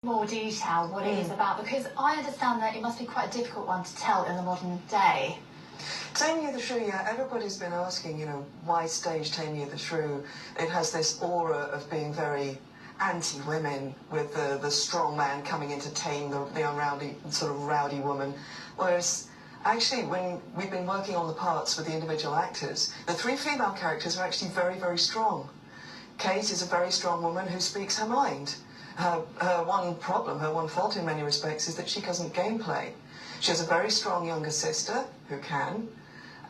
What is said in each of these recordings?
more detail what it is about, because I understand that it must be quite a difficult one to tell in the modern day. Taming of the Shrew, yeah, everybody's been asking, why stage Taming of the Shrew? It has this aura of being very anti-women, with the strong man coming in to tame the unrowdy, sort of rowdy woman. Whereas, actually, when we've been working on the parts with the individual actors, the three female characters are actually very, very strong. Kate is a very strong woman who speaks her mind. Her one problem, her one fault in many respects, is that she doesn't gameplay. She has a very strong younger sister who can,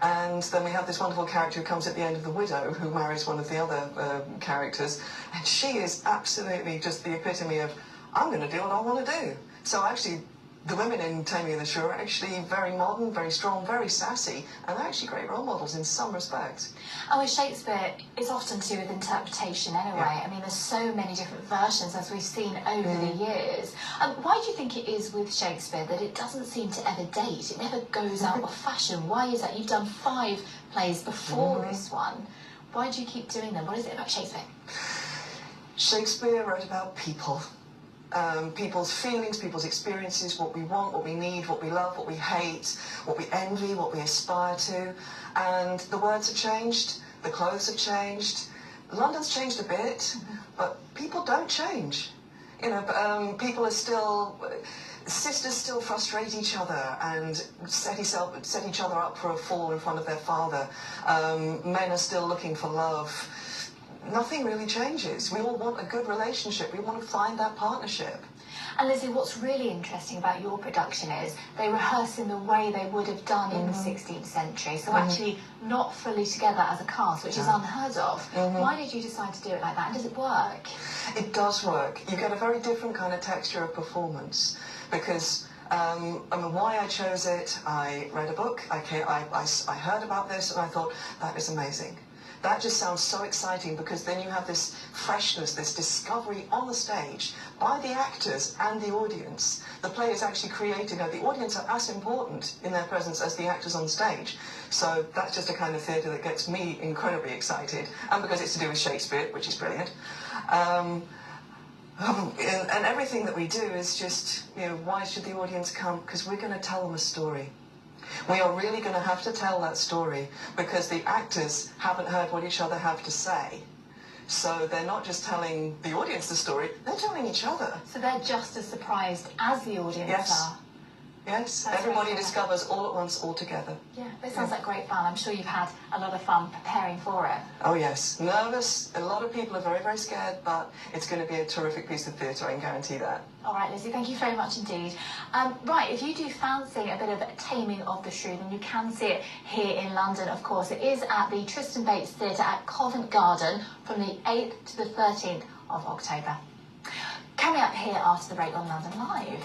and then we have this wonderful character who comes at the end of The Widow, who marries one of the other characters, and she is absolutely just the epitome of, I'm going to do what I want to do. So actually, the women in Taming of the Shrew are actually very modern, very strong, very sassy, and they're actually great role models in some respects. And with Shakespeare, it's often to do with interpretation anyway. Yeah. I mean, there's so many different versions, as we've seen over the years. Why do you think it is with Shakespeare that it doesn't seem to ever date? It never goes out of fashion. Why is that? You've done 5 plays before this one. Why do you keep doing them? What is it about Shakespeare? Shakespeare wrote about people. People's feelings, people's experiences, what we want, what we need, what we love, what we hate, what we envy, what we aspire to. And the words have changed, the clothes have changed, London's changed a bit, but people don't change. People are still, sisters still frustrate each other and set each other up for a fall in front of their father. Men are still looking for love. Nothing really changes. We all want a good relationship. We want to find that partnership. And Lizzie, what's really interesting about your production is they rehearse in the way they would have done in the 16th century. So actually not fully together as a cast, which is unheard of. Why did you decide to do it like that? And does it work? It does work. You get a very different kind of texture of performance. Because why I chose it, I read a book, I heard about this, and I thought, that is amazing. That just sounds so exciting, because then you have this freshness, this discovery on the stage by the actors and the audience. The play is actually created, the audience are as important in their presence as the actors on stage. So that's just a kind of theatre that gets me incredibly excited, and because it's to do with Shakespeare, which is brilliant. And everything that we do is just, why should the audience come? Because we're going to tell them a story. We are really going to have to tell that story, because the actors haven't heard what each other have to say. So they're not just telling the audience the story, they're telling each other. So they're just as surprised as the audience are. Yes, That's everybody really discovers all at once, all together. Yeah, it sounds like great fun. I'm sure you've had a lot of fun preparing for it. Oh yes, nervous. A lot of people are very, very scared, but it's going to be a terrific piece of theatre, I can guarantee that. All right, Lizzie, thank you very much indeed. Right, if you do fancy a bit of Taming of the Shrew, then you can see it here in London, of course. It is at the Tristan Bates Theatre at Covent Garden from the 8th to the 13th of October. Coming up here after the break on London Live.